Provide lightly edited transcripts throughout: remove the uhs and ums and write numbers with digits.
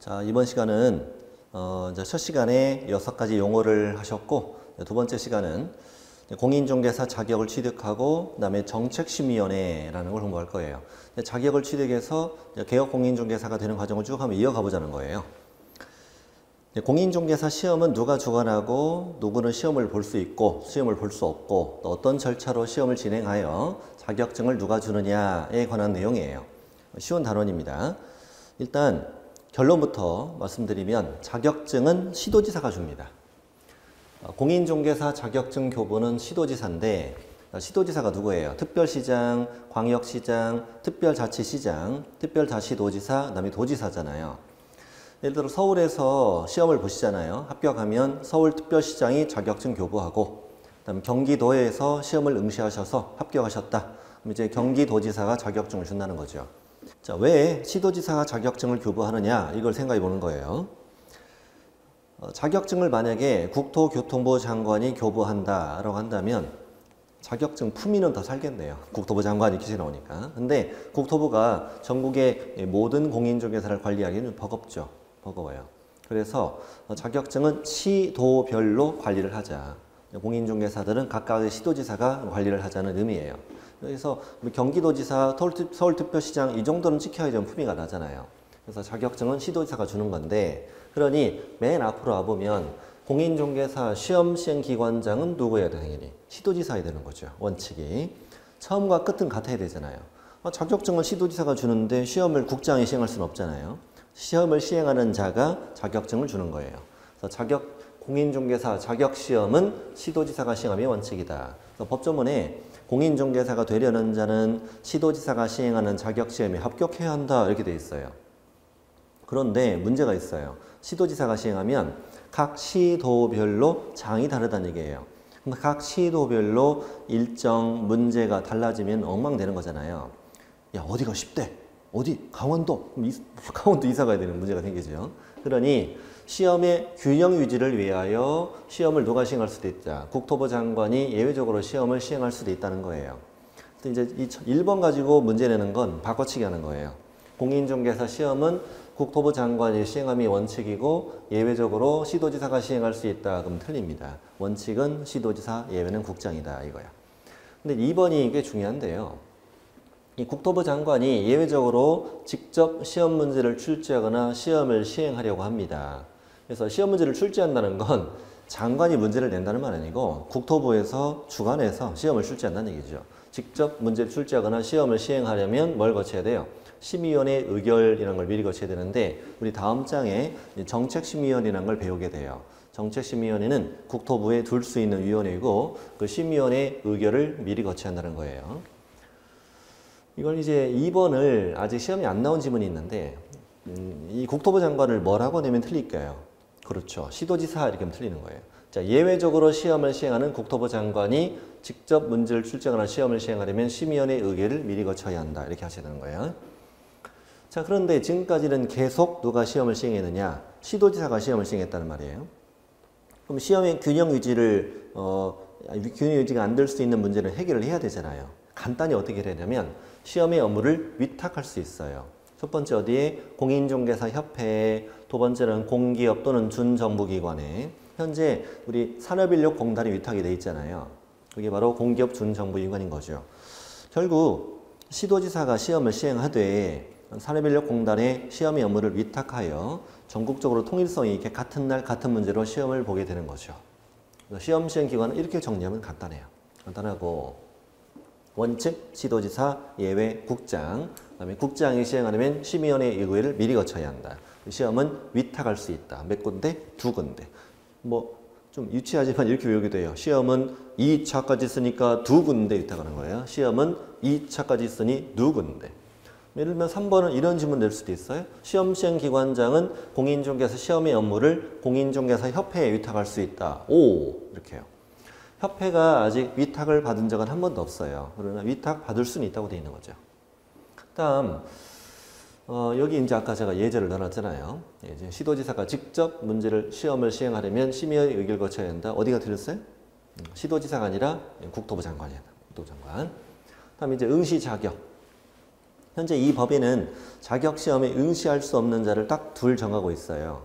자, 이번 시간은 이제 첫 시간에 6가지 용어를 하셨고, 두 번째 시간은 공인중개사 자격을 취득하고 그다음에 정책심의위원회라는 걸 공부할 거예요. 자격을 취득해서 개업공인중개사가 되는 과정을 쭉 한번 이어가 보자는 거예요. 공인중개사 시험은 누가 주관하고 누구는 시험을 볼 수 있고 시험을 볼 수 없고 또 어떤 절차로 시험을 진행하여 자격증을 누가 주느냐에 관한 내용이에요. 쉬운 단원입니다. 일단 결론부터 말씀드리면 자격증은 시도지사가 줍니다. 공인중개사 자격증 교부는 시도지사인데 시도지사가 누구예요? 특별시장, 광역시장, 특별자치시장, 특별자치도지사, 그다음에 도지사잖아요. 예를 들어 서울에서 시험을 보시잖아요. 합격하면 서울특별시장이 자격증 교부하고 그다음에 경기도에서 시험을 응시하셔서 합격하셨다. 그럼 이제 경기도지사가 자격증을 준다는 거죠. 자, 왜 시도지사가 자격증을 교부하느냐 이걸 생각해 보는 거예요. 자격증을 만약에 국토교통부 장관이 교부한다라고 한다면 자격증 품위는 더 살겠네요. 국토부 장관이 기재 나오니까. 근데 국토부가 전국의 모든 공인중개사를 관리하기는 버겁죠. 버거워요. 그래서 자격증은 시도별로 관리를 하자. 공인중개사들은 각각의 시도지사가 관리를 하자는 의미예요. 그래서 우리 경기도지사, 서울특별시장 이 정도는 지켜야 좀 품위가 나잖아요. 그래서 자격증은 시도지사가 주는 건데, 그러니 맨 앞으로 와보면 공인중개사 시험 시행기관장은 누구여야 돼? 당연히 시도지사야 되는 거죠. 원칙이. 처음과 끝은 같아야 되잖아요. 자격증은 시도지사가 주는데 시험을 국장이 시행할 수는 없잖아요. 시험을 시행하는 자가 자격증을 주는 거예요. 그래서 공인중개사 자격시험은 시도지사가 시행함이 원칙이다. 그래서 법조문에 공인중개사가 되려는 자는 시도지사가 시행하는 자격시험에 합격해야 한다 이렇게 돼 있어요. 그런데 문제가 있어요. 시도지사가 시행하면 각 시도별로 장이 다르다는 얘기예요. 그럼 각 시도별로 일정 문제가 달라지면 엉망되는 거잖아요. 야, 어디가 쉽대? 어디? 강원도? 강원도 이사 가야 되는 문제가 생기죠. 그러니 시험의 균형 유지를 위하여 시험을 누가 시행할 수도 있다. 국토부 장관이 예외적으로 시험을 시행할 수도 있다는 거예요. 근데 이제 이 1번 가지고 문제 내는 건 바꿔치기 하는 거예요. 공인중개사 시험은 국토부 장관이 시행함이 원칙이고 예외적으로 시도지사가 시행할 수 있다. 그럼 틀립니다. 원칙은 시도지사, 예외는 국장이다 이거야. 근데 2번이 꽤 중요한데요. 이 국토부 장관이 예외적으로 직접 시험 문제를 출제하거나 시험을 시행하려고 합니다. 그래서 시험 문제를 출제한다는 건 장관이 문제를 낸다는 말 아니고 국토부에서 주관해서 시험을 출제한다는 얘기죠. 직접 문제를 출제하거나 시험을 시행하려면 뭘 거쳐야 돼요? 심의위원회 의결이라는 걸 미리 거쳐야 되는데 우리 다음 장에 정책심의위원회라는 걸 배우게 돼요. 정책심의위원회는 국토부에 둘 수 있는 위원회이고 그 심의위원회 의결을 미리 거쳐야 한다는 거예요. 이걸 이제 2번을 아직 시험이 안 나온 지문이 있는데 이 국토부 장관을 뭐라고 내면 틀릴까요? 그렇죠. 시도지사 이렇게 하면 틀리는 거예요. 자, 예외적으로 시험을 시행하는 국토부 장관이 직접 문제를 출제하거나 시험을 시행하려면 심의위원회 의결을 미리 거쳐야 한다. 이렇게 하셔야 되는 거예요. 자, 그런데 지금까지는 계속 누가 시험을 시행했느냐? 시도지사가 시험을 시행했다는 말이에요. 그럼 시험의 균형 유지가 안 될 수 있는 문제를 해결을 해야 되잖아요. 간단히 어떻게 해야 되냐면 시험의 업무를 위탁할 수 있어요. 첫 번째 어디에? 공인중개사 협회에, 두 번째는 공기업 또는 준정부기관에. 현재 우리 산업인력공단이 위탁이 돼 있잖아요. 그게 바로 공기업 준정부기관인 거죠. 결국 시도지사가 시험을 시행하되 산업인력공단에 시험의 업무를 위탁하여 전국적으로 통일성이 있게 같은 날 같은 문제로 시험을 보게 되는 거죠. 시험 시행 기관은 이렇게 정리하면 간단해요. 간단하고 원칙, 시도지사, 예외, 국장. 그다음에 국장이 시행하려면 심의위원회 의결을 미리 거쳐야 한다. 시험은 위탁할 수 있다. 몇 군데? 2군데. 뭐 좀 유치하지만 이렇게 외우게 돼요. 시험은 2차까지 쓰니까 2군데 위탁하는 거예요. 시험은 2차까지 쓰니 2군데. 예를 들면 3번은 이런 질문 낼 수도 있어요. 시험 시행 기관장은 공인중개사 시험의 업무를 공인중개사 협회에 위탁할 수 있다. 오, 이렇게 해요. 협회가 아직 위탁을 받은 적은 한 번도 없어요. 그러나 위탁 받을 수는 있다고 되어 있는 거죠. 다음 여기 이제 아까 제가 예제를 넣어놨잖아요. 이제 시도지사가 직접 시험을 시행하려면 심의의 의결을 거쳐야 한다. 어디가 틀렸어요? 시도지사가 아니라 국토부 장관이야. 국토부 장관. 다음 이제 응시 자격. 현재 이 법에는 자격시험에 응시할 수 없는 자를 딱 둘 정하고 있어요.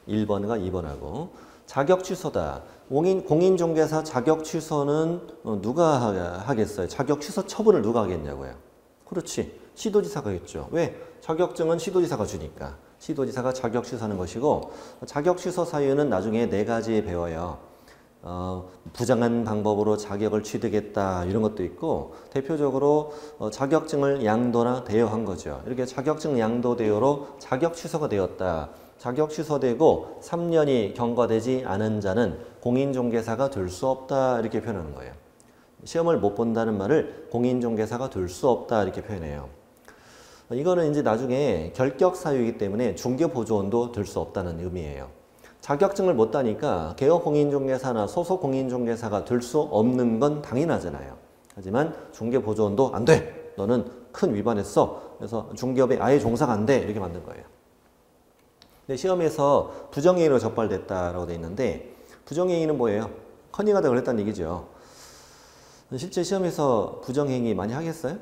1번과 2번하고. 자격 취소다. 공인중개사 자격 취소는 누가 하겠어요? 자격 취소 처분을 누가 하겠냐고요. 그렇지. 시도지사가 했죠. 왜? 자격증은 시도지사가 주니까. 시도지사가 자격 취소하는 것이고, 자격 취소 사유는 나중에 4가지 배워요. 부당한 방법으로 자격을 취득했다 이런 것도 있고, 대표적으로 자격증을 양도나 대여한 거죠. 이렇게 자격증 양도 대여로 자격 취소가 되었다. 자격 취소되고 3년이 경과되지 않은 자는 공인중개사가 될 수 없다 이렇게 표현하는 거예요. 시험을 못 본다는 말을 공인중개사가 될 수 없다 이렇게 표현해요. 이거는 이제 나중에 결격 사유이기 때문에 중개보조원도 될 수 없다는 의미예요. 자격증을 못 따니까 개업공인중개사나 소속공인중개사가 될 수 없는 건 당연하잖아요. 하지만 중개보조원도 안 돼. 너는 큰 위반했어. 그래서 중개업에 아예 종사가 안 돼. 이렇게 만든 거예요. 근데 시험에서 부정행위로 적발됐다라고 돼 있는데, 부정행위는 뭐예요? 커닝하다 그랬다는 얘기죠. 실제 시험에서 부정행위 많이 하겠어요?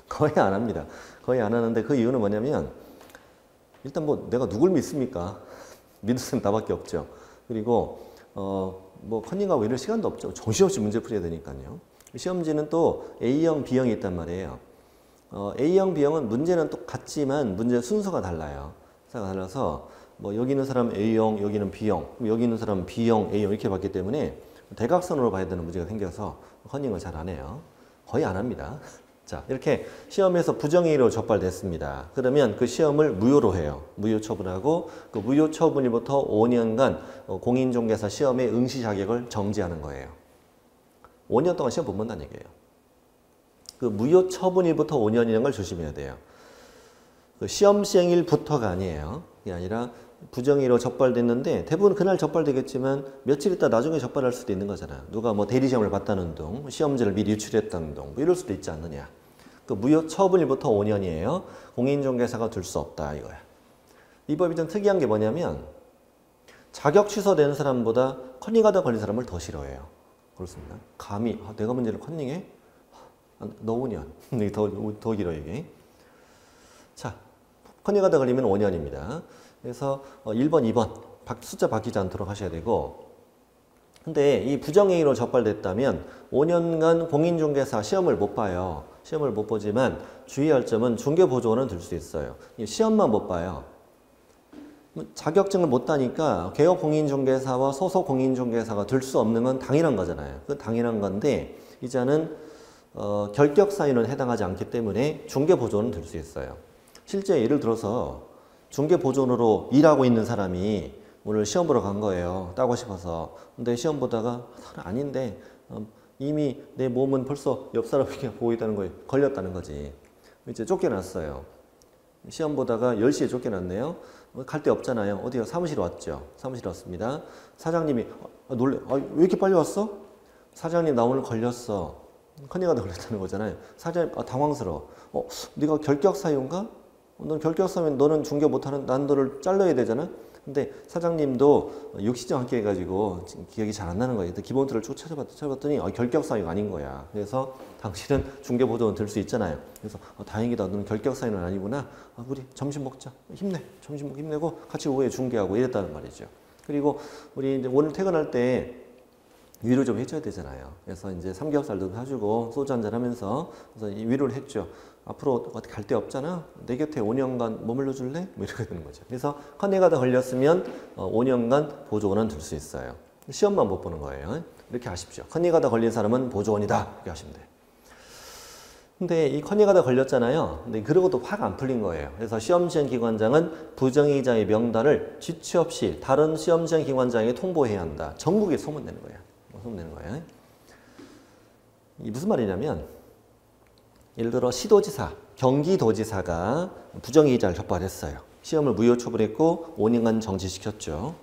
거의 안 합니다. 거의 안 하는데 그 이유는 뭐냐면, 일단 뭐 내가 누굴 믿습니까? 믿을 수는 나밖에 없죠. 그리고 뭐 커닝하고 이럴 시간도 없죠. 정신없이 문제 풀어야 되니까요. 시험지는 또 A형, B형이 있단 말이에요. A형, B형은 문제는 똑같지만 문제 순서가 달라요. 달라서 뭐 여기 있는 사람 A형, 여기는 B형, 여기 있는 사람 B형, A형 이렇게 봤기 때문에 대각선으로 봐야 되는 문제가 생겨서 커닝을 잘 안 해요. 거의 안 합니다. 자, 이렇게 시험에서 부정행위로 적발됐습니다. 그러면 그 시험을 무효로 해요. 무효 처분하고, 그 무효 처분일부터 5년간 공인중개사 시험의 응시 자격을 정지하는 거예요. 5년 동안 시험 못 본다는 얘기예요. 그 무효 처분일부터 5년이라는 걸 조심해야 돼요. 그 시험 시행일부터가 아니에요. 그게 아니라 부정행위로 적발됐는데 대부분 그날 적발되겠지만 며칠 있다 나중에 적발할 수도 있는 거잖아요. 누가 뭐 대리시험을 봤다는 둥, 시험지를 미리 유출했다는 둥, 뭐 이럴 수도 있지 않느냐. 그 무효 처분일부터 5년이에요. 공인중개사가 될 수 없다 이거야. 이 법이 좀 특이한 게 뭐냐면 자격 취소된 사람보다 커닝하다 걸린 사람을 더 싫어해요. 그렇습니다. 감히 내가 문제를 커닝해? 너 5년. 더 길어 이게. 자, 커닝하다 걸리면 5년입니다. 그래서 1번, 2번 숫자 바뀌지 않도록 하셔야 되고, 근데 이 부정행위로 적발됐다면 5년간 공인중개사 시험을 못 봐요. 시험을 못 보지만 주의할 점은 중개보조원은 될 수 있어요. 시험만 못 봐요. 자격증을 못 따니까 개업공인중개사와 소속공인중개사가 될 수 없는 건 당연한 거잖아요. 그 당연한 건데 이자는 결격 사유는 해당하지 않기 때문에 중개보조원은 될 수 있어요. 실제 예를 들어서 중개보조원으로 일하고 있는 사람이 오늘 시험 보러 간 거예요. 따고 싶어서. 근데 시험 보다가 아닌데 이미 내 몸은 벌써 옆 사람에게 보고 있다는 거에 걸렸다는 거지. 이제 쫓겨났어요. 시험 보다가 10시에 쫓겨났네요. 갈 데 없잖아요. 어디요? 사무실 왔죠. 사무실 왔습니다. 사장님이 놀래. 왜 이렇게 빨리 왔어? 사장님 나 오늘 걸렸어. 커닝하다 걸렸다는 거잖아요. 사장님 당황스러워. 네가 결격 사유인가? 넌 결격 사유면 너는 중개 못하는 난 너를 잘라야 되잖아. 근데 사장님도 육시정 함께 해가지고 기억이 잘 안 나는 거예요. 기본틀을 쭉 찾아봤더니 결격 사유가 아닌 거야. 그래서 당신은 중개보조원 될 수 있잖아요. 그래서 다행이다. 너는 결격 사유는 아니구나. 우리 점심 먹자. 힘내. 점심 먹고 힘내고 같이 오후에 중개하고 이랬다는 말이죠. 그리고 우리 이제 오늘 퇴근할 때 위로 좀 해줘야 되잖아요. 그래서 이제 삼겹살도 사주고 소주 한잔 하면서 그래서 위로를 했죠. 앞으로 어디 갈 데 없잖아. 내 곁에 5년간 머물러 줄래? 뭐 이렇게 되는 거죠. 그래서 커닝하다 걸렸으면 5년간 보조원은 될 수 있어요. 시험만 못 보는 거예요. 이렇게 하십시오. 커닝하다 걸린 사람은 보조원이다. 이렇게 하시면 돼요. 근데 이 커닝하다 걸렸잖아요. 근데 그러고도 화가 안 풀린 거예요. 그래서 시험시행기관장은 부정행위자의 명단을 지체 없이 다른 시험시행기관장에게 통보해야 한다. 전국에 소문내는 거예요. 소문내는 거예요. 이게 무슨 말이냐면 예를 들어 시도지사, 경기도지사가 부정행위자를 적발했어요. 시험을 무효 처분했고 5년간 정지시켰죠.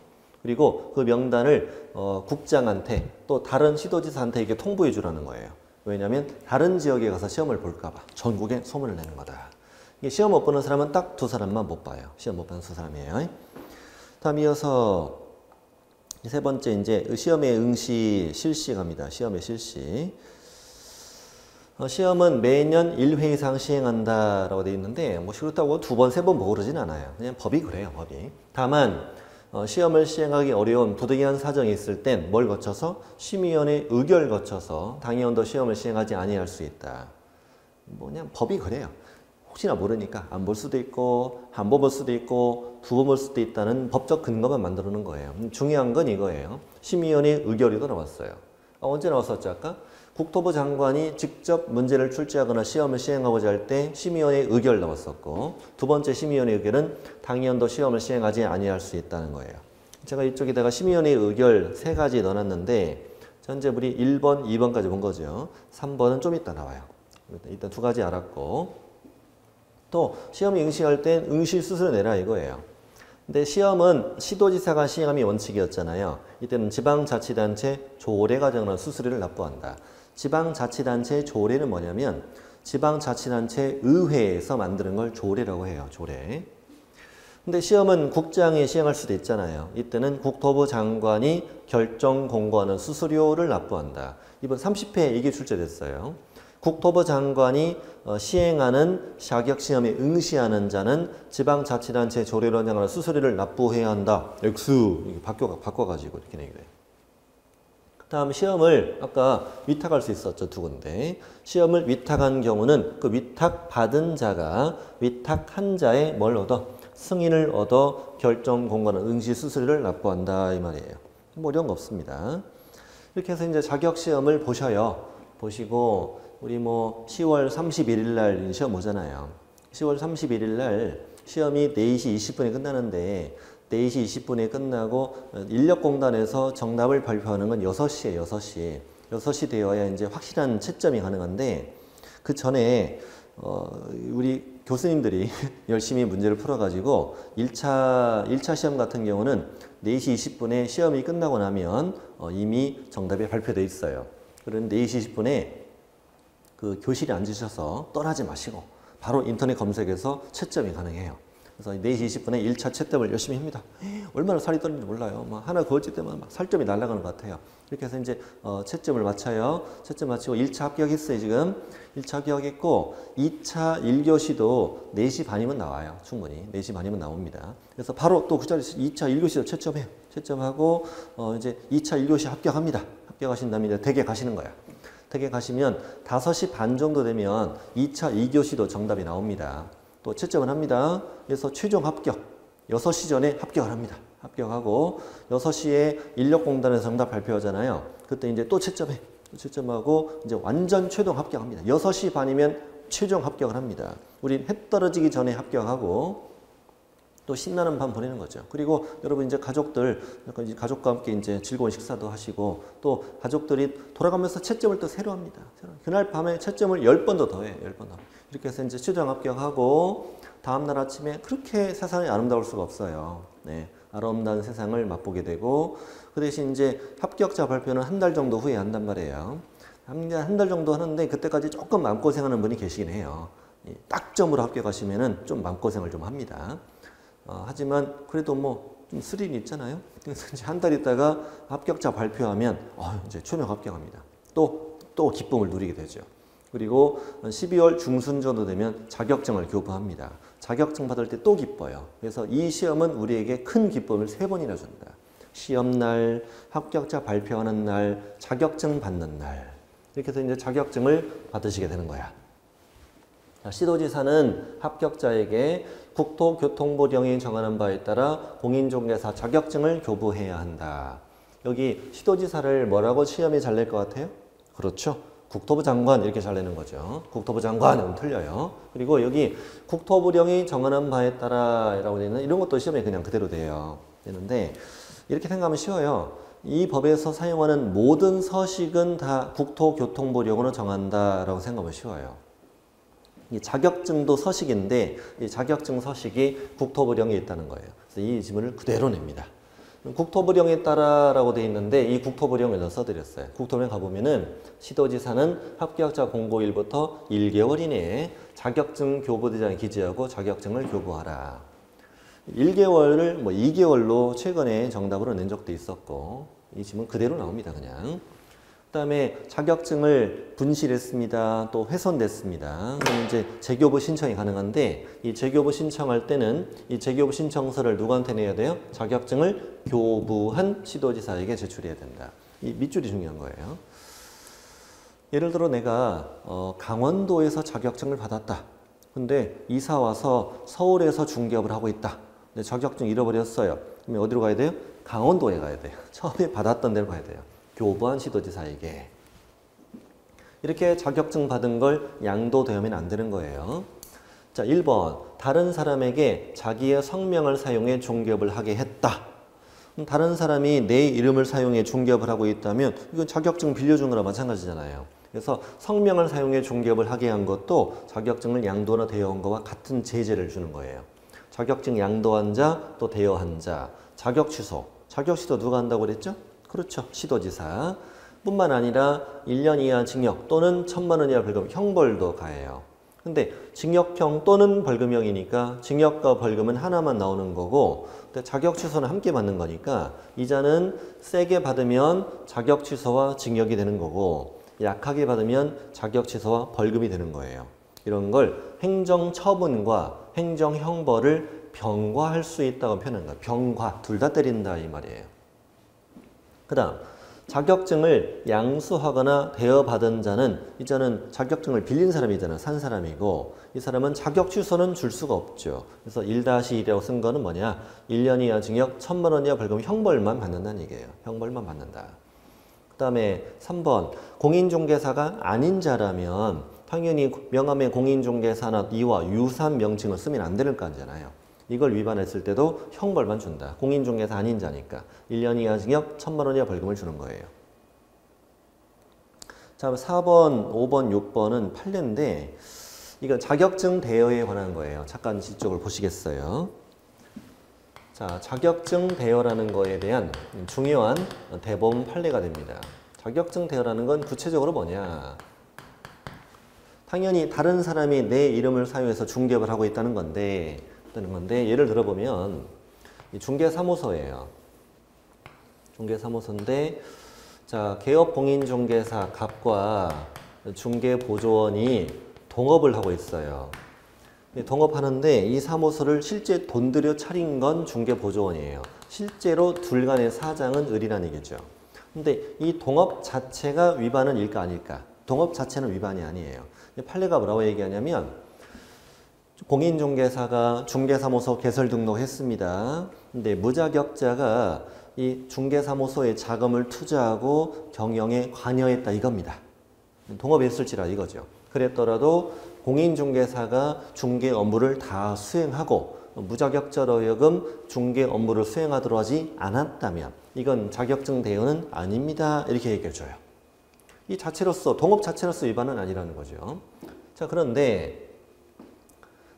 그리고 그 명단을 국장한테 또 다른 시도지사한테 이렇게 통보해 주라는 거예요. 왜냐하면 다른 지역에 가서 시험을 볼까 봐 전국에 소문을 내는 거다. 이게 시험 못 보는 사람은 딱 2사람만 못 봐요. 시험 못 보는 2사람이에요. 다음 이어서 세 번째 이제 시험의 응시 실시 갑니다. 시험의 실시. 시험은 매년 1회 이상 시행한다라고 되어 있는데 뭐 그렇다고 2번, 3번 보고 그러진 않아요. 그냥 법이 그래요, 법이. 다만 시험을 시행하기 어려운 부득이한 사정이 있을 땐 뭘 거쳐서 심의위원회 의결 거쳐서 당위원도 시험을 시행하지 아니할 수 있다. 뭐 그냥 법이 그래요. 혹시나 모르니까 안 볼 수도 있고 한 번 볼 수도 있고 2번 볼 수도 있다는 법적 근거만 만들어 놓은 거예요. 중요한 건 이거예요. 심의위원회 의결이 나왔어요. 언제 나왔었죠 아까? 국토부 장관이 직접 문제를 출제하거나 시험을 시행하고자 할 때 심의위원회 의결 나왔었고, 두 번째 심의위원회 의결은 당위원도 시험을 시행하지 아니할 수 있다는 거예요. 제가 이쪽에다가 심의위원회 의결 3가지 넣어놨는데 현재 우리 1번, 2번까지 본 거죠. 3번은 좀 이따 나와요. 일단 2가지 알았고, 또 시험 응시할 땐 응시 수수료 내라 이거예요. 근데 시험은 시도지사가 시행함이 원칙이었잖아요. 이때는 지방자치단체 조례가 정하는 수수료를 납부한다. 지방자치단체 조례는 뭐냐면 지방자치단체 의회에서 만드는 걸 조례라고 해요. 조례. 근데 시험은 국장이 시행할 수도 있잖아요. 이때는 국토부 장관이 결정 공고하는 수수료를 납부한다. 이번 30회 이게 출제됐어요. 국토부 장관이 시행하는 자격시험에 응시하는 자는 지방자치단체 조례로 정하는 수수료를 납부해야 한다. X 이렇게 바꿔가지고 이렇게 내기돼요. 다음 시험을 아까 위탁할 수 있었죠. 2군데. 시험을 위탁한 경우는 그 위탁받은 자가 위탁한 자의 뭘 얻어? 승인을 얻어 결정 공고하는 응시 수수료를 납부한다 이 말이에요. 뭐 어려운 거 없습니다. 이렇게 해서 이제 자격시험을 보셔요. 보시고 우리 뭐 10월 31일 날 시험 보잖아요. 10월 31일 날 시험이 4시 20분에 끝나는데 4시 20분에 끝나고 인력공단에서 정답을 발표하는 건 6시에 6시. 6시 되어야 이제 확실한 채점이 가능한데 그 전에 우리 교수님들이 열심히 문제를 풀어가지고 1차 시험 같은 경우는 4시 20분에 시험이 끝나고 나면 이미 정답이 발표되어 있어요. 그런데 4시 20분에 그 교실에 앉으셔서 떠나지 마시고 바로 인터넷 검색해서 채점이 가능해요. 그래서 4시 20분에 1차 채점을 열심히 합니다. 얼마나 살이 떨는지 몰라요. 막 하나 그어질 때만 막 살점이 날아가는 것 같아요. 이렇게 해서 이제 채점을 맞춰요. 채점 마치고 1차 합격했어요, 지금. 1차 합격했고 2차 1교시도 4시 반이면 나와요. 충분히. 4시 반이면 나옵니다. 그래서 바로 또 그 자리에서 2차 1교시도 채점해요. 채점하고 이제 2차 1교시 합격합니다. 합격하신 다음에 이제 댁에 가시는 거야. 댁에 가시면 5시 반 정도 되면 2차 2교시도 정답이 나옵니다. 또 채점을 합니다. 그래서 최종 합격, 6시 전에 합격을 합니다. 합격하고 6시에 인력공단에서 정답 발표하잖아요. 그때 이제 또 채점해. 채점하고 이제 완전 최종 합격합니다. 6시 반이면 최종 합격을 합니다. 우린 해 떨어지기 전에 합격하고 또 신나는 밤 보내는 거죠. 그리고 여러분 이제 가족들, 약간 가족과 함께 이제 즐거운 식사도 하시고 또 가족들이 돌아가면서 채점을 또 새로 합니다. 그날 밤에 채점을 10번 더 해요. 10번 더. 이렇게 해서 이제 최종 합격하고 다음날 아침에 그렇게 세상이 아름다울 수가 없어요. 네, 아름다운 세상을 맛보게 되고 그 대신 이제 합격자 발표는 한 달 정도 후에 한단 말이에요. 한 달 정도 하는데 그때까지 조금 마음고생하는 분이 계시긴 해요. 딱 점으로 합격하시면은 좀 마음고생을 좀 합니다. 하지만 그래도 뭐 좀 스릴이 있잖아요. 그래서 이제 한 달 있다가 합격자 발표하면 이제 최종 합격합니다. 또 기쁨을 누리게 되죠. 그리고 12월 중순 정도 되면 자격증을 교부합니다. 자격증 받을 때 또 기뻐요. 그래서 이 시험은 우리에게 큰 기쁨을 3번이나 준다. 시험날, 합격자 발표하는 날, 자격증 받는 날. 이렇게 해서 이제 자격증을 받으시게 되는 거야. 시도지사는 합격자에게 국토교통부령이 정하는 바에 따라 공인중개사 자격증을 교부해야 한다. 여기 시도지사를 뭐라고 시험이 잘 낼 것 같아요? 그렇죠. 국토부 장관 이렇게 잘 내는 거죠. 국토부 장관은 틀려요. 그리고 여기 국토부령이 정하는 바에 따라 라고 되어 있는 이런 것도 시험에 그냥 그대로 되는데 이렇게 생각하면 쉬워요. 이 법에서 사용하는 모든 서식은 다 국토교통부령으로 정한다라고 생각하면 쉬워요. 이 자격증도 서식인데 이 자격증 서식이 국토부령에 있다는 거예요. 그래서 이 지문을 그대로 냅니다. 국토부령에 따라라고 되어 있는데 이 국토부령을 써드렸어요. 국토부령 가보면은 시도지사는 합격자 공고일부터 1개월 이내에 자격증 교부대장에 기재하고 자격증을 교부하라. 1개월을 뭐 2개월로 최근에 정답으로 낸 적도 있었고 이 지문 그대로 나옵니다. 그냥. 그다음에 자격증을 분실했습니다. 또 훼손됐습니다. 그럼 이제 재교부 신청이 가능한데 이 재교부 신청할 때는 이 재교부 신청서를 누구한테 내야 돼요? 자격증을 교부한 시도지사에게 제출해야 된다. 이 밑줄이 중요한 거예요. 예를 들어 내가 강원도에서 자격증을 받았다. 근데 이사 와서 서울에서 중개업을 하고 있다. 근데 자격증 잃어버렸어요. 그럼 어디로 가야 돼요? 강원도에 가야 돼요. 처음에 받았던 데로 가야 돼요. 교부한 시도지사에게. 이렇게 자격증 받은 걸 양도되면 안 되는 거예요. 자, 1번. 다른 사람에게 자기의 성명을 사용해 중개업을 하게 했다. 다른 사람이 내 이름을 사용해 중개업을 하고 있다면 이건 자격증 빌려준 거랑 마찬가지잖아요. 그래서 성명을 사용해 중개업을 하게 한 것도 자격증을 양도나 대여한 것과 같은 제재를 주는 거예요. 자격증 양도한 자, 또 대여한 자, 자격 취소. 자격 취소 누가 한다고 그랬죠? 그렇죠. 시도지사. 뿐만 아니라 1년 이하 징역 또는 1,000만 원 이하 벌금, 형벌도 가해요. 근데 징역형 또는 벌금형이니까 징역과 벌금은 하나만 나오는 거고 근데 자격 취소는 함께 받는 거니까 이자는 세게 받으면 자격 취소와 징역이 되는 거고 약하게 받으면 자격 취소와 벌금이 되는 거예요. 이런 걸 행정처분과 행정형벌을 병과할 수 있다고 표현한 거예요. 병과, 둘 다 때린다 이 말이에요. 그 다음 자격증을 양수하거나 대여받은 자는 이자는 자격증을 빌린 사람이잖아. 산 사람이고 이 사람은 자격 취소는 줄 수가 없죠. 그래서 1-1이라고 쓴 거는 뭐냐? 1년 이하 징역 1,000만 원 이하 벌금 형벌만 받는다는 얘기예요. 형벌만 받는다. 그 다음에 3번 공인중개사가 아닌 자라면 당연히 명함에 공인중개사나 이와 유사한 명칭을 쓰면 안 되는 거 아니잖아요. 이걸 위반했을 때도 형벌만 준다. 공인중개사 아닌 자니까 1년 이하 징역 1,000만 원 이하 벌금을 주는 거예요. 자, 4번, 5번, 6번은 판례인데 이건 자격증 대여에 관한 거예요. 잠깐 이쪽을 보시겠어요. 자, 자격증 대여라는 거에 대한 중요한 대법원 판례가 됩니다. 자격증 대여라는 건 구체적으로 뭐냐? 당연히 다른 사람이 내 이름을 사용해서 중개업을 하고 있다는 건데 예를 들어보면 이 중개사무소예요. 중개사무소인데 자 개업공인중개사 갑과 중개보조원이 동업을 하고 있어요. 동업하는데 이 사무소를 실제 돈 들여 차린 건 중개보조원이에요. 실제로 둘 간의 사장은 을이라는 얘기죠. 근데 이 동업 자체가 위반은 일까 아닐까? 동업 자체는 위반이 아니에요. 판례가 뭐라고 얘기하냐면 공인중개사가 중개사무소 개설 등록했습니다. 근데 무자격자가 이 중개사무소에 자금을 투자하고 경영에 관여했다 이겁니다. 동업했을지라 이거죠. 그랬더라도 공인중개사가 중개 업무를 다 수행하고 무자격자로 하여금 중개 업무를 수행하도록 하지 않았다면 이건 자격증 대여는 아닙니다. 이렇게 얘기해줘요. 이 자체로서 동업 자체로서 위반은 아니라는 거죠. 자 그런데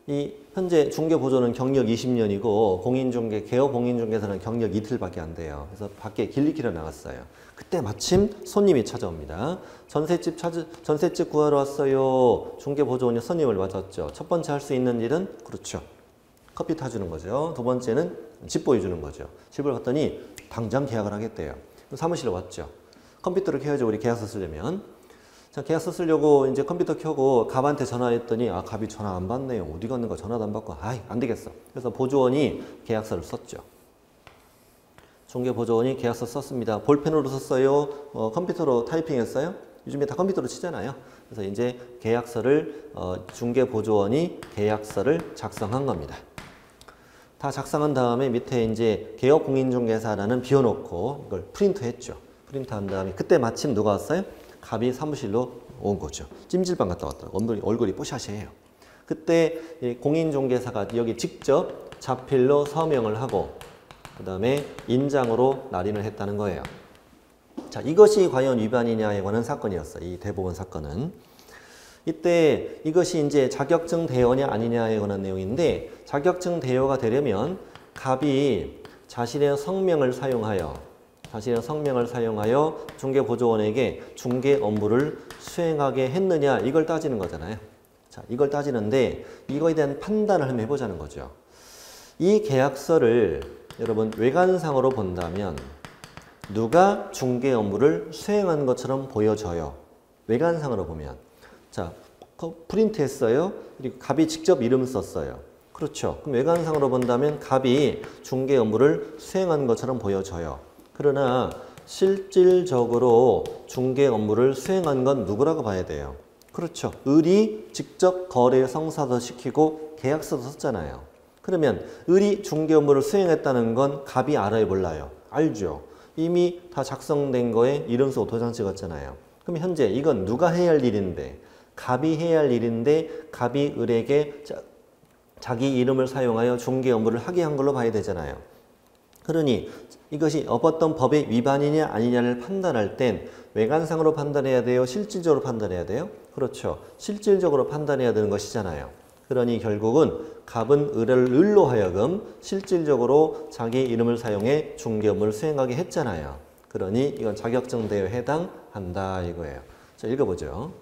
이 현재 중개보조는 경력 20년이고 공인중개, 개업 공인중개사는 경력 이틀밖에 안 돼요. 그래서 밖에 길리키러 나갔어요. 그때 마침 손님이 찾아옵니다. 전셋집 구하러 왔어요. 중개보조원이 손님을 맞았죠. 첫 번째 할 수 있는 일은 그렇죠. 커피 타주는 거죠. 두 번째는 집 보여주는 거죠. 집을 갔더니 당장 계약을 하겠대요. 사무실에 왔죠. 컴퓨터를 켜야죠. 우리 계약서 쓰려면. 자, 계약서 쓰려고 이제 컴퓨터 켜고 갑한테 전화했더니 아, 갑이 전화 안 받네요. 어디 갔는가 전화도 안 받고 아이, 안 되겠어. 그래서 보조원이 계약서를 썼죠. 중개보조원이 계약서 썼습니다. 볼펜으로 썼어요? 컴퓨터로 타이핑했어요? 요즘에 다 컴퓨터로 치잖아요. 그래서 이제 계약서를 중개보조원이 계약서를 작성한 겁니다. 다 작성한 다음에 밑에 이제 개업공인중개사라는 비워놓고 이걸 프린트했죠. 프린트한 다음에 그때 마침 누가 왔어요? 갑이 사무실로 온 거죠. 찜질방 갔다 왔더라고요. 얼굴이 뽀샤시해요. 그때 공인중개사가 여기 직접 자필로 서명을 하고 그 다음에 인장으로 날인을 했다는 거예요. 자, 이것이 과연 위반이냐에 관한 사건이었어요. 이 대법원 사건은. 이때 이것이 이제 자격증 대여냐 아니냐에 관한 내용인데 자격증 대여가 되려면 갑이 자신의 성명을 사용하여 중개보조원에게 중개 업무를 수행하게 했느냐 이걸 따지는 거잖아요. 자, 이걸 따지는데 이거에 대한 판단을 한번 해보자는 거죠. 이 계약서를 여러분 외관상으로 본다면 누가 중개 업무를 수행한 것처럼 보여져요. 외관상으로 보면. 자, 프린트했어요. 그리고 갑이 직접 이름 썼어요. 그렇죠. 그럼 외관상으로 본다면 갑이 중개 업무를 수행한 것처럼 보여져요. 그러나 실질적으로 중개 업무를 수행한 건 누구라고 봐야 돼요? 그렇죠. 을이 직접 거래 성사도 시키고 계약서도 썼잖아요. 그러면 을이 중개 업무를 수행했다는 건 갑이 알아요, 몰라요? 알죠. 이미 다 작성된 거에 이름 쓰고 도장 찍었잖아요. 그럼 현재 이건 누가 해야 할 일인데, 갑이 해야 할 일인데 갑이 을에게 자기 이름을 사용하여 중개 업무를 하게 한 걸로 봐야 되잖아요. 그러니 이것이 어떤 법의 위반이냐 아니냐를 판단할 땐 외관상으로 판단해야 돼요? 실질적으로 판단해야 돼요? 그렇죠. 실질적으로 판단해야 되는 것이잖아요. 그러니 결국은 갑은 을로 하여금 실질적으로 자기 이름을 사용해 중개 업무를 수행하게 했잖아요. 그러니 이건 자격증 대여에 해당한다 이거예요. 자, 읽어보죠.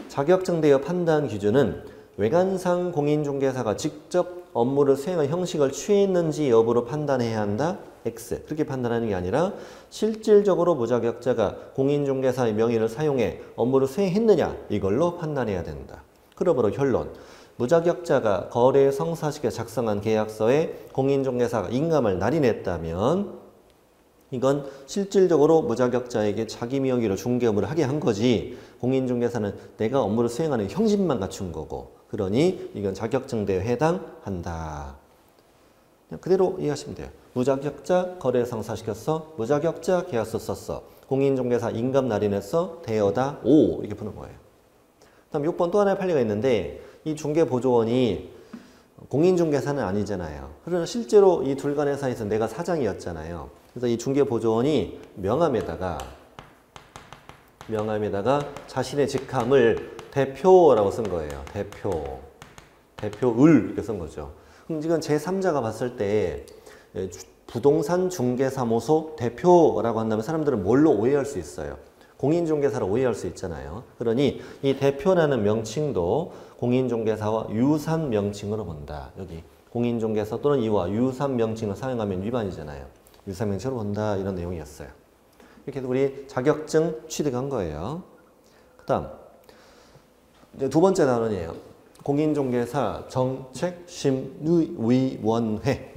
자격증 대여 판단 기준은 외관상 공인중개사가 직접 업무를 수행한 형식을 취했는지 여부로 판단해야 한다. X. 그렇게 판단하는 게 아니라 실질적으로 무자격자가 공인중개사의 명의를 사용해 업무를 수행했느냐 이걸로 판단해야 된다. 그러므로 결론. 무자격자가 거래 성사시켜 작성한 계약서에 공인중개사가 인감을 날인했다면 이건 실질적으로 무자격자에게 자기 명의로 중개 업무를 하게 한 거지 공인중개사는 내가 업무를 수행하는 형식만 갖춘 거고 그러니 이건 자격증 대여에 해당한다. 그냥 그대로 이해하시면 돼요. 무자격자 거래 성사시켰어. 무자격자 계약서 썼어. 공인중개사 인감 날인했어. 대여다. 오 이렇게 푸는 거예요. 다음 6번 또 하나의 판례가 있는데 이 중개보조원이 공인중개사는 아니잖아요. 그러나 실제로 이 둘 간의 사이에서 내가 사장이었잖아요. 그래서 이 중개보조원이 명함에다가 자신의 직함을 대표라고 쓴 거예요. 대표을 이렇게 쓴 거죠. 그럼 이건 제3자가 봤을 때 부동산 중개사무소 대표라고 한다면 사람들은 뭘로 오해할 수 있어요? 공인중개사로 오해할 수 있잖아요. 그러니 이 대표라는 명칭도 공인중개사와 유사한 명칭으로 본다. 여기 공인중개사 또는 이와 유사한 명칭을 사용하면 위반이잖아요. 유사한 명칭으로 본다. 이런 내용이었어요. 이렇게 해서 우리 자격증 취득한 거예요. 그 다음 이제 두 번째 단원이에요. 공인중개사 정책심의위원회.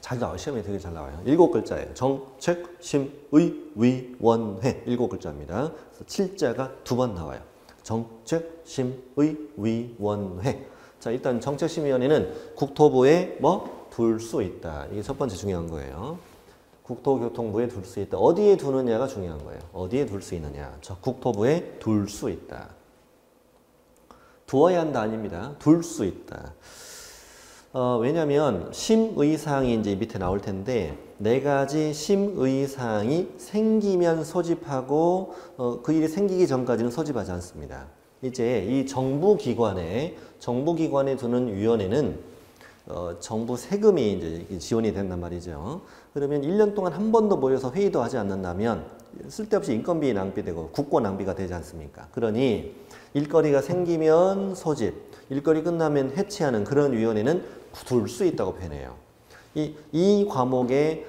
잘 나와요. 시험에 되게 잘 나와요. 7글자예요. 정책심의위원회. 7글자입니다. 그래서 7자가 2번 나와요. 정책심의위원회. 자, 일단 정책심의위원회는 국토부에 둘 수 있다. 이게 첫 번째 중요한 거예요. 국토교통부에 둘 수 있다. 어디에 두느냐가 중요한 거예요. 어디에 둘 수 있느냐. 국토부에 둘 수 있다. 두어야 한다 아닙니다. 둘 수 있다. 왜냐하면 심의사항이 이제 밑에 나올 텐데 4가지 심의사항이 생기면 소집하고 그 일이 생기기 전까지는 소집하지 않습니다. 이제 이 정부기관에 두는 위원회는 정부 세금이 이제 지원이 된단 말이죠. 그러면 1년 동안 한 번도 모여서 회의도 하지 않는다면 쓸데없이 인건비 낭비되고 국고 낭비가 되지 않습니까? 그러니 일거리가 생기면 소집, 일거리 끝나면 해체하는 그런 위원회는 둘 수 있다고 표현해요. 이 과목에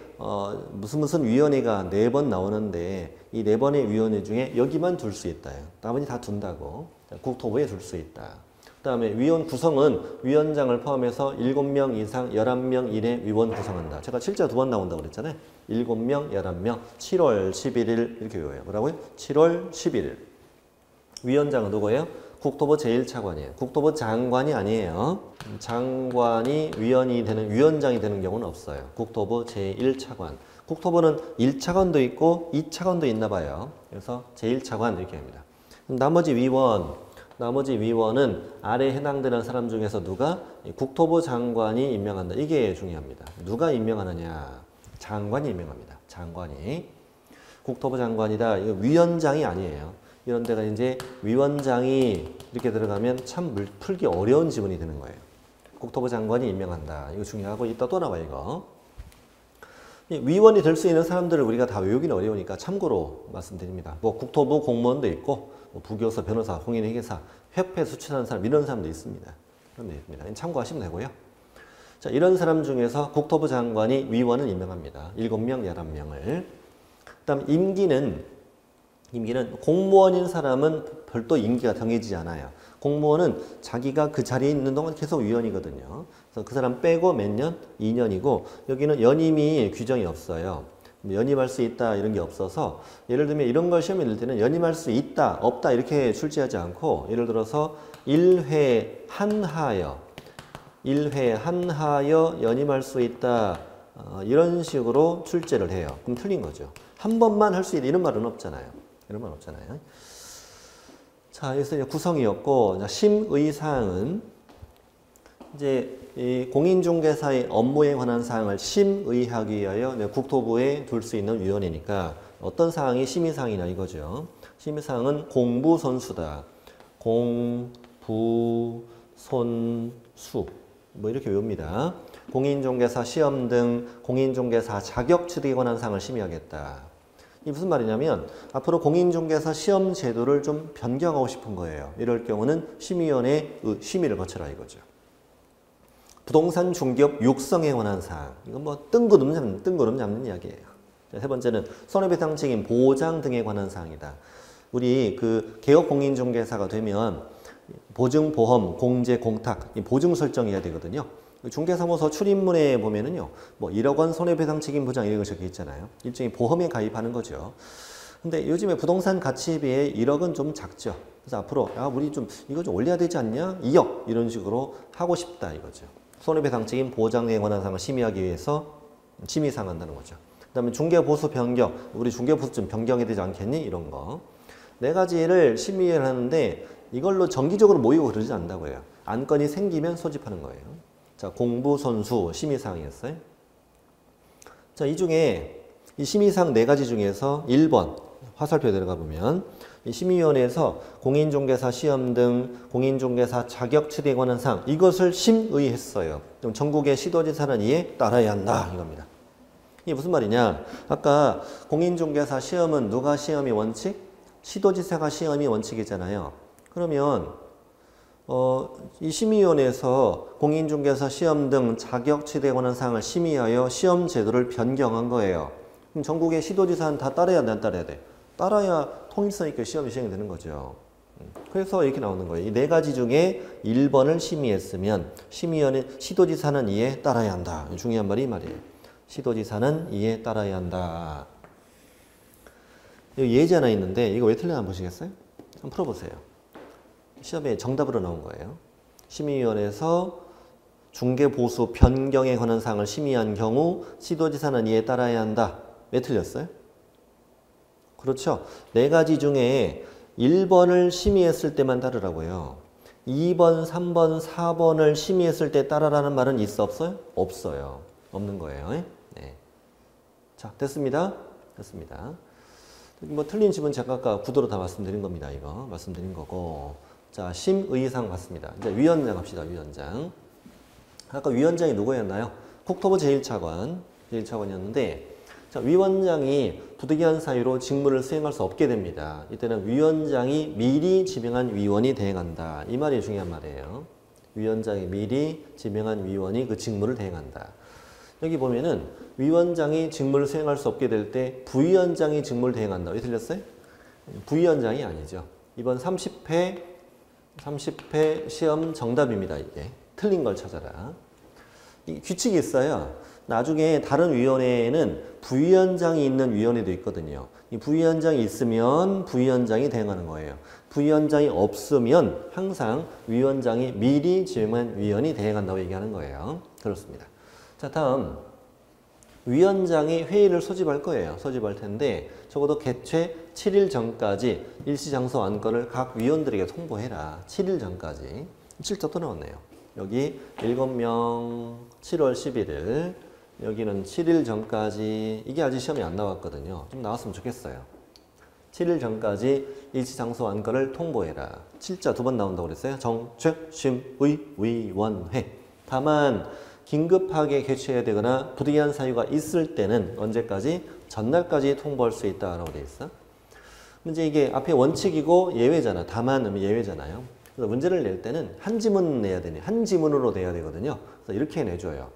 무슨 위원회가 4번 나오는데 이 4번의 위원회 중에 여기만 둘 수 있다. 나머지 다 둔다고. 국토부에 둘 수 있다. 그 다음에 위원 구성은 위원장을 포함해서 7명 이상 11명 이내 위원 구성한다. 제가 7자 2번 나온다고 그랬잖아요. 7명, 11명, 7월 11일 이렇게 외워요. 뭐라고요? 7월 11일. 위원장은 누구예요? 국토부 제1차관이에요. 국토부 장관이 아니에요. 장관이 위원장이 되는 경우는 없어요. 국토부 제1차관. 국토부는 1차관도 있고 2차관도 있나 봐요. 그래서 제1차관 이렇게 합니다. 나머지 위원은 아래에 해당되는 사람 중에서 누가? 국토부 장관이 임명한다. 이게 중요합니다. 누가 임명하느냐? 장관이 임명합니다. 장관이. 국토부 장관이다. 이거 위원장이 아니에요. 이런 데가 이제 위원장이 이렇게 들어가면 참 풀기 어려운 지문이 되는 거예요. 국토부 장관이 임명한다. 이거 중요하고 이따 또 나와요, 이거. 위원이 될 수 있는 사람들을 우리가 다 외우기는 어려우니까 참고로 말씀드립니다. 국토부 공무원도 있고 부교사, 변호사, 홍인회계사, 협회 수출하는 사람 이런 사람도 있습니다. 그런 데 있습니다. 참고하시면 되고요. 자, 이런 사람 중에서 국토부 장관이 위원을 임명합니다. 7명, 11명을. 그다음 임기는 공무원인 사람은 별도 임기가 정해지지 않아요. 공무원은 자기가 그 자리에 있는 동안 계속 위원이거든요. 그래서 그 사람 빼고 몇 년? 2년이고 여기는 연임이 규정이 없어요. 연임할 수 있다 이런 게 없어서 예를 들면 이런 걸 시험에 낼 때는 연임할 수 있다 없다 이렇게 출제하지 않고 예를 들어서 1회 한하여 연임할 수 있다 이런 식으로 출제를 해요. 그럼 틀린 거죠. 한 번만 할 수 있다 이런 말은 없잖아요. 이런 말 없잖아요. 자, 여기서 구성이었고 심의사항은 이제 이 공인중개사의 업무에 관한 사항을 심의하기 위하여 국토부에 둘 수 있는 위원회니까 어떤 사항이 심의사항이냐 이거죠. 심의사항은 공부선수다. 공부손수 뭐 이렇게 외웁니다. 공인중개사 시험 등 공인중개사 자격 취득에 관한 사항을 심의하겠다. 이 무슨 말이냐면 앞으로 공인중개사 시험 제도를 좀 변경하고 싶은 거예요. 이럴 경우는 심의위원회 심의를 거쳐라 이거죠. 부동산 중개업 육성에 관한 사항. 이건 뭐 뜬구름 잡는 이야기예요. 세 번째는 손해배상 책임 보장 등에 관한 사항이다. 우리 그 개업 공인중개사가 되면 보증, 보험, 공제, 공탁 보증 설정해야 되거든요. 중개사무소 출입문에 보면은요, 뭐 1억 원 손해배상 책임 보장 이런 거 적혀 있잖아요. 일종의 보험에 가입하는 거죠. 근데 요즘에 부동산 가치에 비해 1억은 좀 작죠. 그래서 앞으로 우리 좀 이거 좀 올려야 되지 않냐? 2억 이런 식으로 하고 싶다 이거죠. 손해배상 책임 보장에 관한 사항을 심의하기 위해서 심의사항 한다는 거죠. 그다음에 중개보수 변경, 우리 중개보수 좀 변경해야 되지 않겠니? 이런 거. 네 가지를 심의를 하는데 이걸로 정기적으로 모이고 그러지 않는다고 해요. 안건이 생기면 소집하는 거예요. 자, 공부선수 심의사항이었어요. 자, 이 중에 이 심의사항 네 가지 중에서 1번 화살표에 들어가 보면 이 심의위원회에서 공인중개사 시험 등 공인중개사 자격 취득에 관한 사항 이것을 심의했어요. 그럼 전국의 시도지사는 이에 따라야 한다 이겁니다. 이게 무슨 말이냐? 아까 공인중개사 시험은 누가 시험이 원칙? 시도지사가 시험이 원칙이잖아요. 그러면 이 심의위원회에서 공인중개사 시험 등 자격 취득에 관한 사항을 심의하여 시험 제도를 변경한 거예요. 그럼 전국의 시도지사는 다 따라야 돼, 안 따라야 돼? 따라야 통일성 있게 시험이 시행이 되는 거죠. 그래서 이렇게 나오는 거예요. 이 네 가지 중에 1번을 심의했으면 심의위원회 시도지사는 이에 따라야 한다. 중요한 말이 이 말이에요. 시도지사는 이에 따라야 한다. 여기 예제 하나 있는데 이거 왜 틀렸나 보시겠어요? 한번 풀어보세요. 시험에 정답으로 나온 거예요. 심의위원회에서 중개보수 변경에 관한 사항을 심의한 경우 시도지사는 이에 따라야 한다. 왜 틀렸어요? 그렇죠. 네 가지 중에 1번을 심의했을 때만 따르라고요. 2번, 3번, 4번을 심의했을 때 따라라는 말은 있어 없어요? 없어요. 없는 거예요. 네. 자, 됐습니다. 됐습니다. 뭐 틀린 집은 제가 아까 구도로 다 말씀드린 겁니다. 이거 말씀드린 거고. 자, 심의상 봤습니다. 이제 위원장 합시다. 위원장. 아까 위원장이 누구였나요? 국토부 제1차관이었는데 자, 위원장이 부득이한 사유로 직무를 수행할 수 없게 됩니다. 이때는 위원장이 미리 지명한 위원이 대행한다. 이 말이 중요한 말이에요. 위원장이 미리 지명한 위원이 그 직무를 대행한다. 여기 보면은 위원장이 직무를 수행할 수 없게 될 때 부위원장이 직무를 대행한다. 왜 틀렸어요? 부위원장이 아니죠. 이번 30회 시험 정답입니다. 이게. 틀린 걸 찾아라. 이 규칙이 있어요. 나중에 다른 위원회에는 부위원장이 있는 위원회도 있거든요. 이 부위원장이 있으면 부위원장이 대행하는 거예요. 부위원장이 없으면 항상 위원장이 미리 지명한 위원이 대행한다고 얘기하는 거예요. 그렇습니다. 자, 다음 위원장이 회의를 소집할 거예요. 소집할 텐데 적어도 개최 7일 전까지 일시장소 안건을 각 위원들에게 통보해라. 7일 전까지. 실적 또 나왔네요. 여기 7명 7월 11일 여기는 7일 전까지 이게 아직 시험이 안 나왔거든요. 좀 나왔으면 좋겠어요. 7일 전까지 일시장소 안건을 통보해라. 7자 2번 나온다고 그랬어요. 정책심의위원회. 다만 긴급하게 개최해야 되거나 부득이한 사유가 있을 때는 언제까지? 전날까지 통보할 수 있다라고 되어 있어. 문제 이게 앞에 원칙이고 예외잖아. 다만 하면 예외잖아요. 그래서 문제를 낼 때는 한 지문 내야 되네. 한 지문으로 내야 되거든요. 그래서 이렇게 내줘요.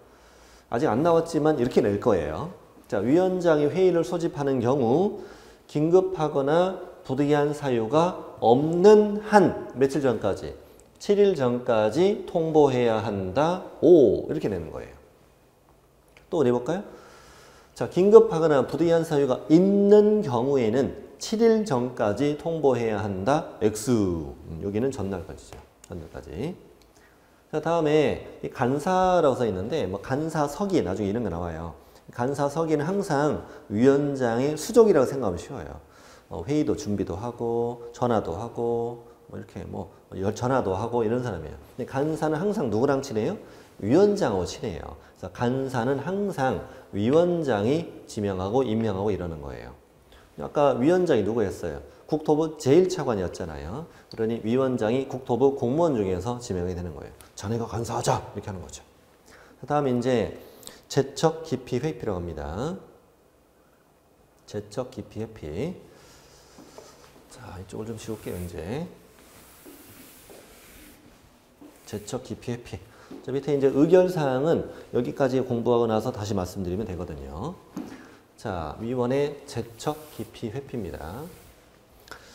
아직 안 나왔지만 이렇게 낼 거예요. 자, 위원장이 회의를 소집하는 경우 긴급하거나 부득이한 사유가 없는 한 며칠 전까지 7일 전까지 통보해야 한다. 오 이렇게 되는 거예요. 또 내볼까요? 자, 긴급하거나 부득이한 사유가 있는 경우에는 7일 전까지 통보해야 한다. X. 여기는 전날까지죠. 전날까지. 자, 다음에 이 간사라고 써 있는데 뭐 간사석이 나중에 이런 거 나와요. 간사석이는 항상 위원장의 수족이라고 생각하면 쉬워요. 회의도 준비도 하고 전화도 하고 뭐 이렇게 뭐 전화도 하고 이런 사람이에요. 근데 간사는 항상 누구랑 친해요? 위원장하고 친해요. 그래서 간사는 항상 위원장이 지명하고 임명하고 이러는 거예요. 아까 위원장이 누구였어요? 국토부 제1차관이었잖아요. 그러니 위원장이 국토부 공무원 중에서 지명이 되는 거예요. 자네가 간사하자 이렇게 하는 거죠. 다음에 이제 제척 기피 회피라고 합니다. 제척 기피 회피. 자, 이쪽을 좀 지울게요, 이제. 제척 기피 회피. 자, 밑에 이제 의결사항은 여기까지 공부하고 나서 다시 말씀드리면 되거든요. 자, 위원의 제척 기피 회피입니다.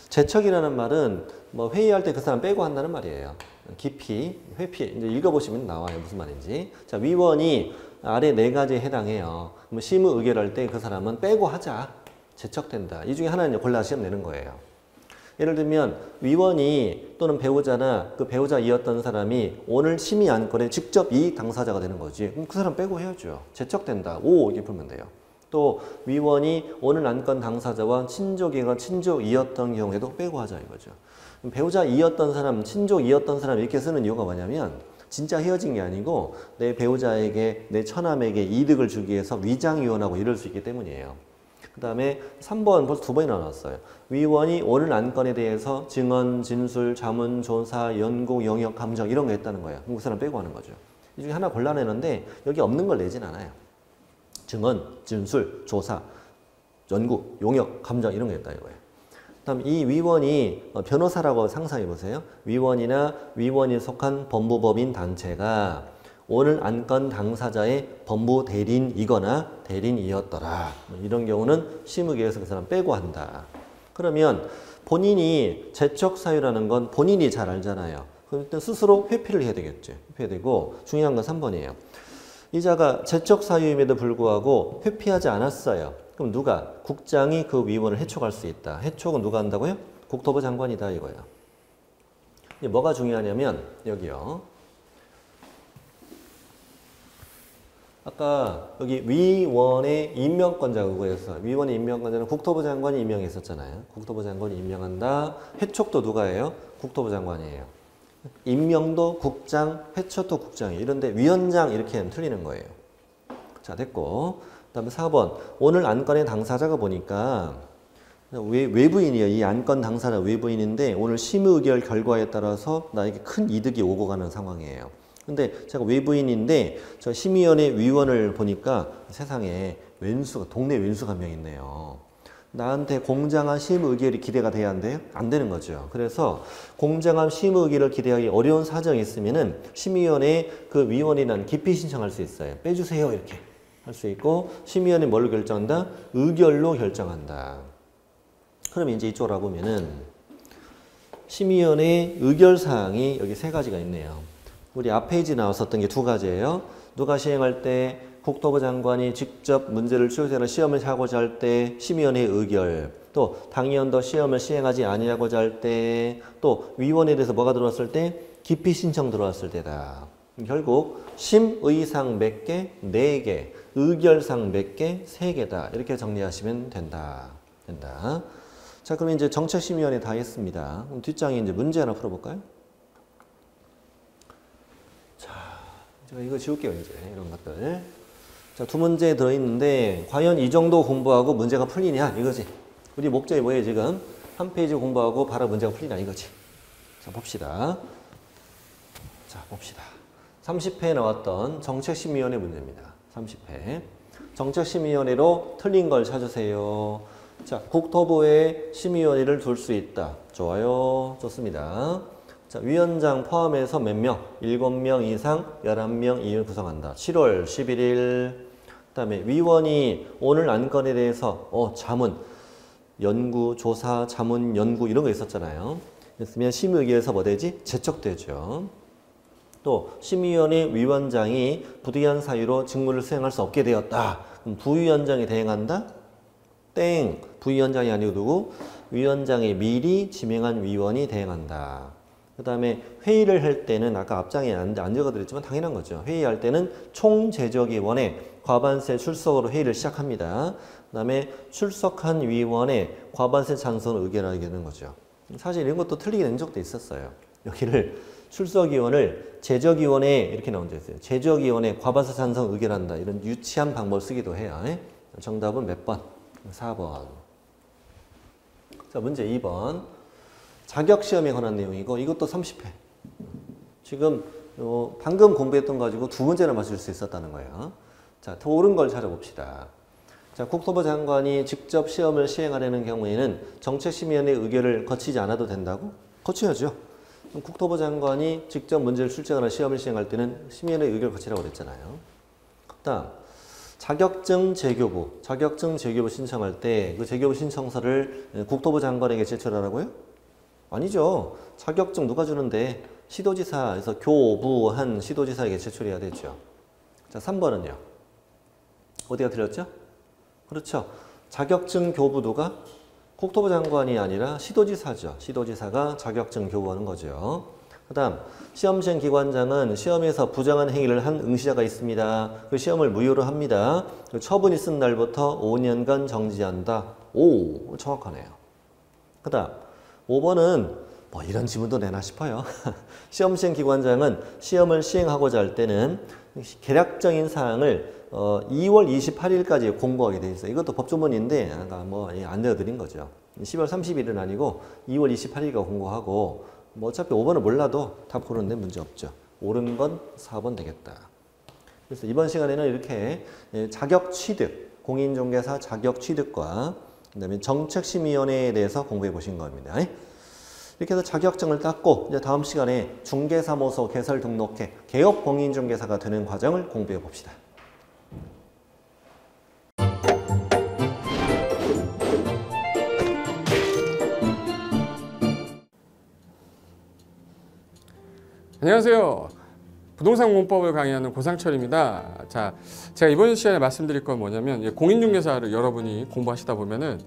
제척이라는 말은 뭐 회의할 때 그 사람 빼고 한다는 말이에요. 기피, 회피. 이제 읽어보시면 나와요. 무슨 말인지. 자, 위원이 아래 네 가지에 해당해요. 그럼 심의 의결할 때 그 사람은 빼고 하자. 제척된다. 이 중에 하나는 골라 시험 내는 거예요. 예를 들면 위원이 또는 배우자나 그 배우자이었던 사람이 오늘 심의 안건에 직접 이익 당사자가 되는 거지. 그럼 그 사람 빼고 해야죠. 제척된다. 오 이렇게 풀면 돼요. 또 위원이 오늘 안건 당사자와 친족이거나 친족이었던 경우에도 빼고 하자 이거죠. 배우자이었던 사람, 친족이었던 사람 이렇게 쓰는 이유가 뭐냐면 진짜 헤어진 게 아니고 내 배우자에게, 내 처남에게 이득을 주기 위해서 위장이혼하고 이럴 수 있기 때문이에요. 그 다음에 3번 벌써 두 번이나 나왔어요. 위원이 오늘 안건에 대해서 증언, 진술, 자문, 조사, 연구, 영역, 감정 이런 거 했다는 거예요. 그 사람 빼고 하는 거죠. 이 중에 하나 골라내는데 여기 없는 걸 내진 않아요. 증언, 진술, 조사, 연구, 용역, 감정 이런 거 했다 이거예요. 다음 이 위원이 변호사라고 상상해 보세요. 위원이나 위원이 속한 법무법인 단체가 오늘 안건 당사자의 법무 대리인이거나 대리인이었더라. 이런 경우는 심의계에서 그 사람 빼고 한다. 그러면 본인이 제척 사유라는 건 본인이 잘 알잖아요. 그럼 일단 스스로 회피를 해야 되겠죠. 회피해야 되고 중요한 건 3번이에요. 이자가 제척 사유임에도 불구하고 회피하지 않았어요. 그럼 누가? 국장이 그 위원을 해촉할 수 있다. 해촉은 누가 한다고요? 국토부 장관이다 이거예요. 이게 뭐가 중요하냐면 여기요. 아까 여기 위원의 임명권자가 그거였어. 위원의 임명권자는 국토부 장관이 임명했었잖아요. 국토부 장관이 임명한다. 해촉도 누가 해요? 국토부 장관이에요. 임명도 국장, 해촉도 국장이에요. 이런데 위원장 이렇게 하면 틀리는 거예요. 자, 됐고. 그 다음에 4번. 오늘 안건의 당사자가 보니까 외부인이에요. 이 안건 당사자 외부인인데 오늘 심의 의결 결과에 따라서 나에게 큰 이득이 오고 가는 상황이에요. 근데 제가 외부인인데 저 심의위원회 위원을 보니까 세상에 왼수가 동네 왼수가 한 명 있네요. 나한테 공정한 심의 의결이 기대가 돼야 안 돼요? 안 되는 거죠. 그래서 공정한 심의 의결을 기대하기 어려운 사정이 있으면은 심의위원회 그 위원이란 기피 신청할 수 있어요. 빼주세요 이렇게 할 수 있고 심의위원회 뭘로 결정한다? 의결로 결정한다. 그럼 이제 이쪽으로 와보면은 심의위원회 의결 사항이 여기 세 가지가 있네요. 우리 앞 페이지 나왔었던 게 두 가지예요. 누가 시행할 때 국토부 장관이 직접 문제를 출제하는 시험을 하고자 할 때 심의위원회 의결, 또 당위원도 시험을 시행하지 아니하고자 할 때, 또 위원회에 대해서 뭐가 들어왔을 때 기피 신청 들어왔을 때다. 결국 심의상 몇 개? 4개, 의결상 몇 개? 3개다. 이렇게 정리하시면 된다. 자, 그럼 이제 정책심의위원회 다 했습니다. 그럼 뒷장에 이제 문제 하나 풀어볼까요? 제가 이거 지울게요, 이제. 이런 것들. 자, 두 문제 들어있는데, 과연 이 정도 공부하고 문제가 풀리냐? 이거지. 우리 목적이 뭐예요, 지금? 한 페이지 공부하고 바로 문제가 풀리냐? 이거지. 자, 봅시다. 자, 봅시다. 30회에 나왔던 정책심의위원회 문제입니다. 30회. 정책심의위원회로 틀린 걸 찾으세요. 자, 국토부에 심의위원회를 둘 수 있다. 좋아요. 좋습니다. 자, 위원장 포함해서 몇 명? 7명 이상 11명 이을 구성한다. 7월 11일 그다음에 위원이 오늘 안건에 대해서 자문, 연구, 조사, 자문, 연구 이런 거 있었잖아요. 그랬으면 심의위에서 뭐 되지? 제척되죠. 또 심의위원회 위원장이 부득이한 사유로 직무를 수행할 수 없게 되었다. 그럼 부위원장이 대행한다? 땡! 부위원장이 아니고 누구? 위원장이 미리 지명한 위원이 대행한다. 그 다음에 회의를 할 때는 아까 앞장에 안 적어드렸지만 당연한 거죠. 회의할 때는 총제적위원회 과반세 출석으로 회의를 시작합니다. 그 다음에 출석한 위원회 과반세 찬성 의결하게 되는 거죠. 사실 이런 것도 틀리게 된 적도 있었어요. 여기를 출석위원을 제적위원회 이렇게 나온 적 있어요. 제적위원회 과반수 찬성 의결한다. 이런 유치한 방법을 쓰기도 해요. 정답은 몇 번? 4번. 자, 문제 2번. 자격시험에 관한 내용이고 이것도 30회. 지금 방금 공부했던 거 가지고 두 문제나 맞출 수 있었다는 거예요. 자, 더 옳은 걸 찾아봅시다. 자, 국토부 장관이 직접 시험을 시행하려는 경우에는 정책심의위원회 의결을 거치지 않아도 된다고? 거쳐야죠. 국토부 장관이 직접 문제를 출제하거나 시험을 시행할 때는 심의위원회 의결 거치라고 그랬잖아요. 그다음 자격증 재교부 신청할 때 그 재교부 신청서를 국토부 장관에게 제출하라고요? 아니죠. 자격증 누가 주는데 시도지사에서 교부한 시도지사에게 제출해야 되죠. 자, 3번은요. 어디가 틀렸죠? 그렇죠. 자격증 교부 누가? 국토부 장관이 아니라 시도지사죠. 시도지사가 자격증 교부하는 거죠. 그 다음 시험 시행 기관장은 시험에서 부정한 행위를 한 응시자가 있습니다. 그 시험을 무효로 합니다. 그 처분이 쓴 날부터 5년간 정지한다. 오, 정확하네요. 그 다음 5번은 뭐 이런 지문도 내나 싶어요. 시험 시행 기관장은 시험을 시행하고자 할 때는 개략적인 사항을 2월 28일까지 공고하게 돼 있어요. 이것도 법조문인데 아까 뭐 안 내어드린 거죠. 10월 30일은 아니고 2월 28일까 공고하고 뭐 어차피 5번은 몰라도 다 보는데 문제 없죠. 옳은 건 4번 되겠다. 그래서 이번 시간에는 이렇게 자격 취득, 공인중개사 자격 취득과 그다음에 정책심의위원회에 대해서 공부해 보신 겁니다. 이렇게 해서 자격증을 땄고 이제 다음 시간에 중개사무소 개설 등록해 개업 공인중개사가 되는 과정을 공부해 봅시다. 안녕하세요. 부동산 공법을 강의하는 고상철입니다. 자, 제가 이번 시간에 말씀드릴 건 뭐냐면 공인중개사를 여러분이 공부하시다 보면은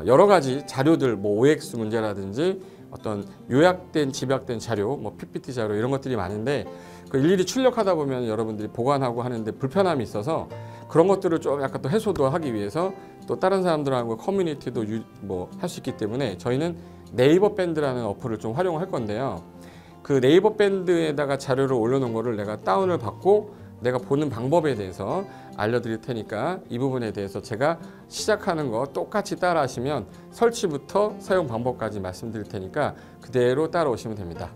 여러 가지 자료들, 뭐 OX 문제라든지 어떤 요약된, 집약된 자료, 뭐 PPT 자료 이런 것들이 많은데 그 일일이 출력하다 보면 여러분들이 보관하고 하는데 불편함이 있어서 그런 것들을 좀 약간 또 해소도 하기 위해서 또 다른 사람들하고 커뮤니티도 뭐 할 수 있기 때문에 저희는 네이버 밴드라는 어플을 좀 활용할 건데요. 그 네이버 밴드에다가 자료를 올려놓은 거를 내가 다운을 받고 내가 보는 방법에 대해서 알려드릴 테니까 이 부분에 대해서 제가 시작하는 거 똑같이 따라 하시면 설치부터 사용 방법까지 말씀드릴 테니까 그대로 따라오시면 됩니다.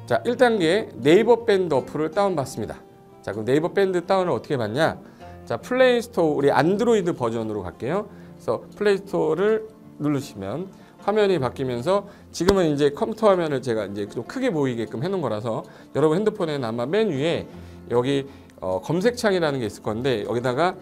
자, 1단계 네이버 밴드 어플을 다운받습니다. 자, 그럼 네이버 밴드 다운을 어떻게 받냐? 자, 플레이스토어 우리 안드로이드 버전으로 갈게요. 그래서 플레이스토어를 누르시면 화면이 바뀌면서 지금은 이제 컴퓨터 화면을 제가 이제 좀 크게 보이게끔 해놓은 거라서 여러분 핸드폰에는 아마 맨 위에 여기 검색창이라는 게 있을 건데 여기다가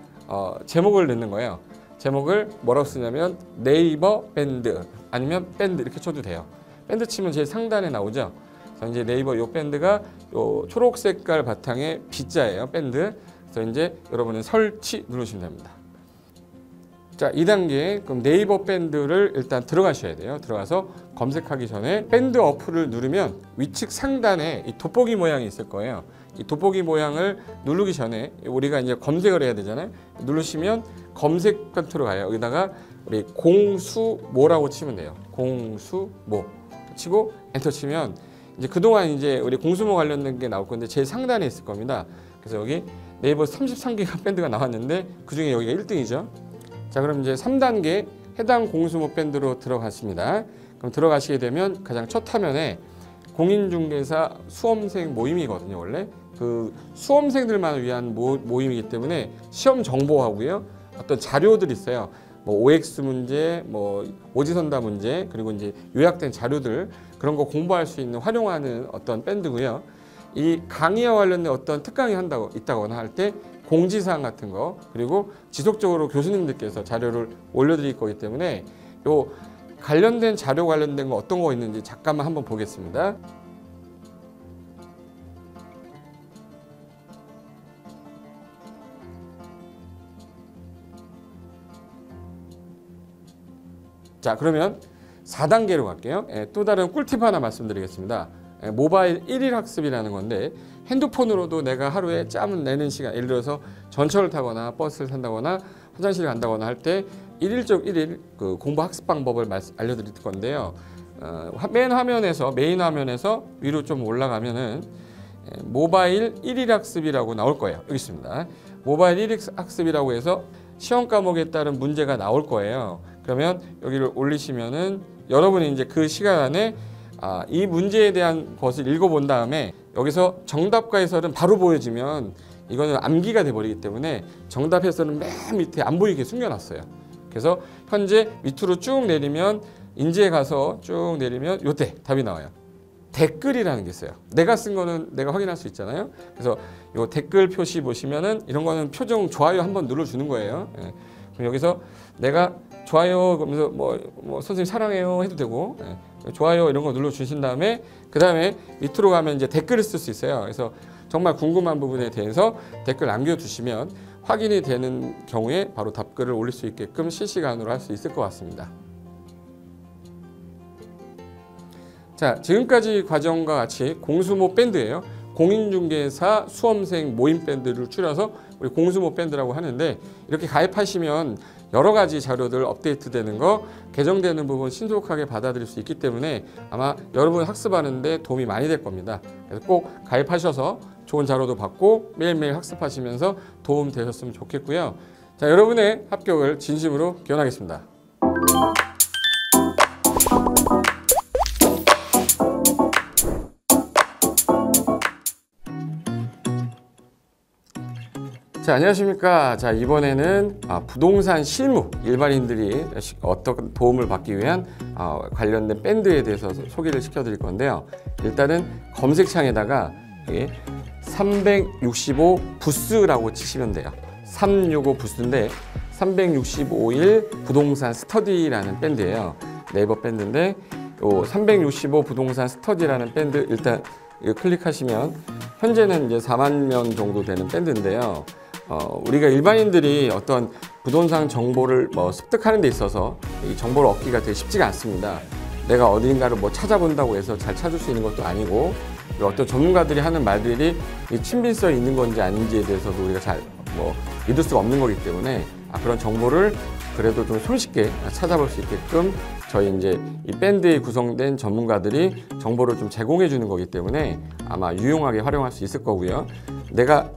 제목을 넣는 거예요. 제목을 뭐라고 쓰냐면 네이버 밴드 아니면 밴드 이렇게 쳐도 돼요. 밴드 치면 제일 상단에 나오죠. 그래서 이제 네이버 요 밴드가 요 초록 색깔 바탕에 B자예요. 밴드. 그래서 이제 여러분은 설치 누르시면 됩니다. 자, 2단계 그럼 네이버 밴드를 일단 들어가셔야 돼요. 들어가서 검색하기 전에 밴드 어플을 누르면 위측 상단에 이 돋보기 모양이 있을 거예요. 이 돋보기 모양을 누르기 전에 우리가 이제 검색을 해야 되잖아요. 누르시면 검색 컨트롤 가요. 여기다가 우리 공수모라고 치면 돼요. 공수모 치고 엔터 치면 이제 그동안 이제 우리 공수모 관련된 게 나올 건데 제일 상단에 있을 겁니다. 그래서 여기 네이버 33개가 밴드가 나왔는데 그중에 여기가 1등이죠. 자, 그럼 이제 3단계 해당 공수모 밴드로 들어갔습니다. 그럼 들어가시게 되면 가장 첫 화면에 공인중개사 수험생 모임이거든요. 원래 그 수험생들만 위한 모임이기 때문에 시험 정보하고요. 어떤 자료들이 있어요. 뭐 OX 문제, 뭐 오지선다 문제, 그리고 이제 요약된 자료들 그런 거 공부할 수 있는 활용하는 어떤 밴드고요. 이 강의와 관련된 어떤 특강이 있다거나 할 때 공지사항 같은 거, 그리고 지속적으로 교수님들께서 자료를 올려드릴 거기 때문에 요 관련된 자료 관련된 거 어떤 거 있는지 잠깐만 한번 보겠습니다. 자, 그러면 4단계로 갈게요. 또 다른 꿀팁 하나 말씀드리겠습니다. 모바일 1일 학습이라는 건데, 핸드폰으로도 내가 하루에 짬을 내는 시간, 예를 들어서 전철을 타거나 버스를 탄다거나 화장실을 간다거나 할 때 1일 그 공부 학습 방법을 알려드릴 건데요. 메인 화면에서 위로 좀 올라가면은 모바일 1일 학습이라고 나올 거예요. 여기 있습니다. 모바일 1일 학습이라고 해서 시험 과목에 따른 문제가 나올 거예요. 그러면 여기를 올리시면은 여러분이 이제 그 시간 안에 이 문제에 대한 것을 읽어본 다음에 여기서 정답과 해설은 바로 보여지면 이거는 암기가 돼버리기 때문에 정답 해설은 맨 밑에 안 보이게 숨겨놨어요. 그래서 현재 밑으로 쭉 내리면 인지에 가서 쭉 내리면 요때 답이 나와요. 댓글이라는 게 있어요. 내가 쓴 거는 내가 확인할 수 있잖아요. 그래서 요 댓글 표시 보시면은 이런 거는 표정 좋아요 한번 눌러주는 거예요. 예. 그럼 여기서 내가 좋아요 그러면서 뭐 선생님 사랑해요 해도 되고, 예. 좋아요 이런 거 눌러주신 다음에 그 다음에 밑으로 가면 이제 댓글을 쓸 수 있어요. 그래서 정말 궁금한 부분에 대해서 댓글 남겨주시면 확인이 되는 경우에 바로 답글을 올릴 수 있게끔 실시간으로 할 수 있을 것 같습니다. 자, 지금까지 과정과 같이 공수모 밴드예요. 공인중개사 수험생 모임 밴드를 줄여서 우리 공수모 밴드라고 하는데, 이렇게 가입하시면 여러 가지 자료들 업데이트되는 거, 개정되는 부분 신속하게 받아들일 수 있기 때문에 아마 여러분 학습하는데 도움이 많이 될 겁니다. 그래서 꼭 가입하셔서 좋은 자료도 받고 매일매일 학습하시면서 도움 되셨으면 좋겠고요. 자, 여러분의 합격을 진심으로 기원하겠습니다. 자, 안녕하십니까. 자, 이번에는 부동산 실무, 일반인들이 어떤 도움을 받기 위한 관련된 밴드에 대해서 소개를 시켜드릴 건데요. 일단은 검색창에다가 365 부스라고 치시면 돼요. 365 부스인데 365일 부동산 스터디라는 밴드예요. 네이버 밴드인데 요 365 부동산 스터디라는 밴드 일단 클릭하시면 현재는 이제 4만 명 정도 되는 밴드인데요. 우리가 일반인들이 어떤 부동산 정보를 습득하는 데 있어서 이 정보를 얻기가 되게 쉽지가 않습니다. 내가 어딘가를 찾아본다고 해서 잘 찾을 수 있는 것도 아니고, 어떤 전문가들이 하는 말들이 이 친밀성이 있는 건지 아닌지에 대해서도 우리가 잘 믿을 수가 없는 거기 때문에 그런 정보를 그래도 좀 손쉽게 찾아볼 수 있게끔 저희 이제 이 밴드에 구성된 전문가들이 정보를 좀 제공해 주는 거기 때문에 아마 유용하게 활용할 수 있을 거고요. 내가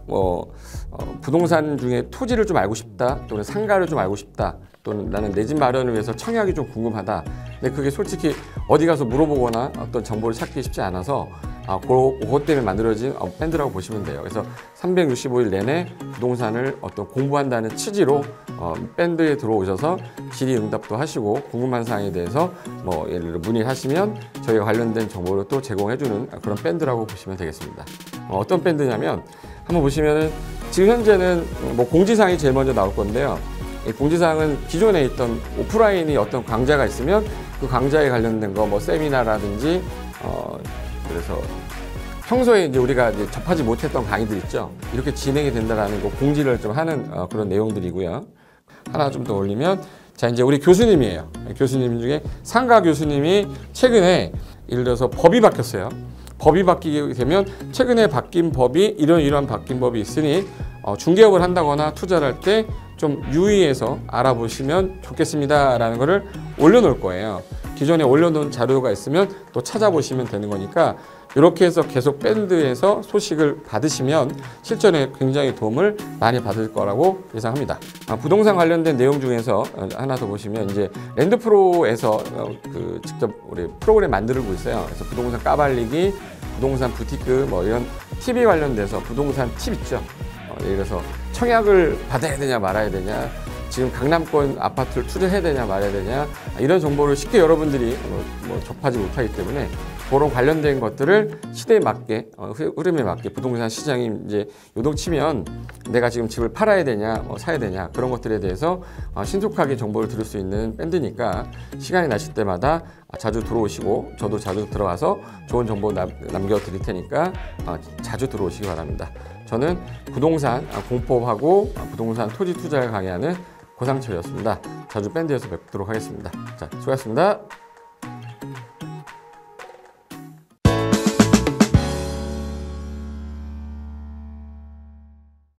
부동산 중에 토지를 좀 알고 싶다, 또는 상가를 좀 알고 싶다, 또는 나는 내 집 마련을 위해서 청약이 좀 궁금하다. 근데 그게 솔직히 어디 가서 물어보거나 어떤 정보를 찾기 쉽지 않아서 그것 때문에 만들어진 밴드라고 보시면 돼요. 그래서 365일 내내 부동산을 공부한다는 취지로 밴드에 들어오셔서 질의응답도 하시고 궁금한 사항에 대해서 예를 들어 문의하시면 저희가 관련된 정보를 또 제공해주는 그런 밴드라고 보시면 되겠습니다. 어떤 밴드냐면 한번 보시면은 지금 현재는 공지사항이 제일 먼저 나올 건데요. 이 공지사항은 기존에 있던 오프라인이 어떤 강좌가 있으면 그 강좌에 관련된 거 세미나라든지 그래서 평소에 이제 우리가 접하지 못했던 강의들 있죠. 이렇게 진행이 된다라는 거 공지를 좀 하는 그런 내용들이고요. 하나 좀 더 올리면, 자, 이제 우리 교수님이에요. 교수님 중에 상가 교수님이 최근에 예를 들어서 법이 바뀌었어요. 법이 바뀌게 되면 최근에 바뀐 법이 이러한 바뀐 법이 있으니 중개업을 한다거나 투자를 할 때 좀 유의해서 알아보시면 좋겠습니다라는 거를 올려놓을 거예요. 기존에 올려놓은 자료가 있으면 또 찾아보시면 되는 거니까 이렇게 해서 계속 밴드에서 소식을 받으시면 실전에 굉장히 도움을 많이 받을 거라고 예상합니다. 부동산 관련된 내용 중에서 하나 더 보시면 이제 랜드프로에서 직접 우리 프로그램 만들고 있어요. 그래서 부동산 까발리기, 부동산 부티크 이런 팁이 관련돼서 부동산 팁 있죠. 예를 들어서 청약을 받아야 되냐 말아야 되냐, 지금 강남권 아파트를 투자해야 되냐 말아야 되냐 이런 정보를 쉽게 여러분들이 접하지 못하기 때문에 그런 관련된 것들을 시대에 맞게 흐름에 맞게 부동산 시장이 이제 요동치면 내가 지금 집을 팔아야 되냐 사야 되냐 그런 것들에 대해서 신속하게 정보를 들을 수 있는 밴드니까 시간이 나실 때마다 자주 들어오시고 저도 자주 들어와서 좋은 정보 남겨드릴 테니까 자주 들어오시기 바랍니다. 저는 부동산 공법하고 부동산 토지 투자를 강의하는 고상철이었습니다. 자주 밴드에서 뵙도록 하겠습니다. 자, 수고하셨습니다.